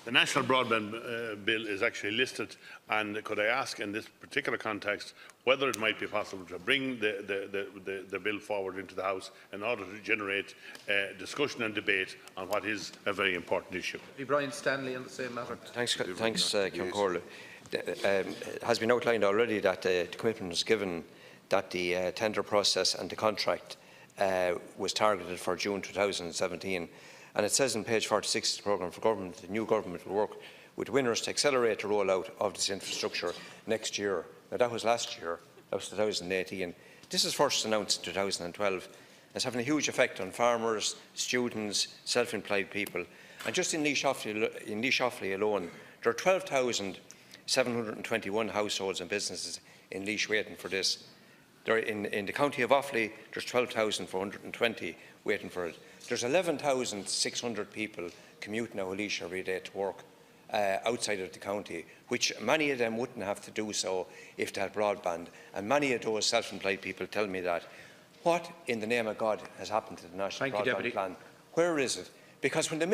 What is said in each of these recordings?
The National Broadband Bill is actually listed, and could I ask in this particular context whether it might be possible to bring the bill forward into the House in order to generate discussion and debate on what is a very important issue? Brian Stanley on the same matter. Thanks, Concordia. It has been outlined already that the commitment was given that the tender process and the contract was targeted for June 2017. And it says on page 46 of the programme for government that the new government will work with winners to accelerate the rollout of this infrastructure next year. Now, that was last year, that was 2018. This was first announced in 2012. It's having a huge effect on farmers, students, self-employed people. And just in Laois Offaly alone, there are 12,721 households and businesses in Laois waiting for this. In the county of Offaly, there's 12,420 waiting for it. There's 11,600 people commuting out of Laois every day to work outside of the county, which many of them wouldn't have to do so if they had broadband. And many of those self-employed people tell me that. What in the name of God has happened to the National Broadband Plan? Where is it? Because when the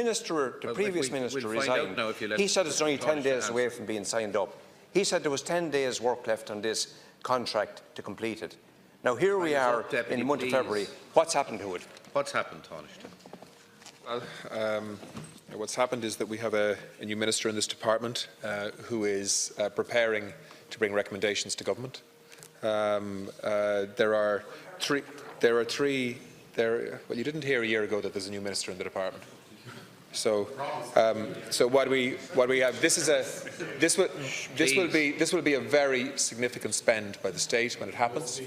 previous minister resigned, he said it's only 10 days away from being signed up. He said there was 10 days work left on this contract to complete it. Now here we are in the month of February. What's happened to it? What's happened, Taoiseach? Well, what's happened is that we have a new minister in this department who is preparing to bring recommendations to government. There are three. Well, you didn't hear a year ago that there's a new minister in the department. So what we have, this will be a very significant spend by the state when it happens,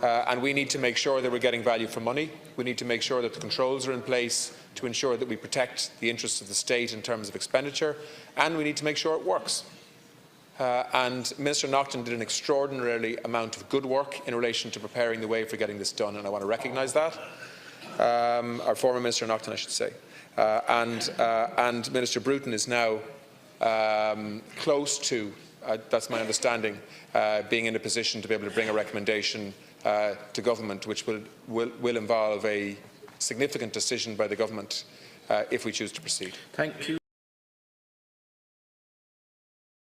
and we need to make sure that we're getting value for money. We need to make sure that the controls are in place to ensure that we protect the interests of the state in terms of expenditure, and we need to make sure it works. And Minister Naughton did an extraordinarily amount of good work in relation to preparing the way for getting this done, and I want to recognise that. Our former Minister Naughton, I should say. And Minister Bruton is now close to, that's my understanding, being in a position to be able to bring a recommendation to government, which will involve a significant decision by the government if we choose to proceed. Thank you.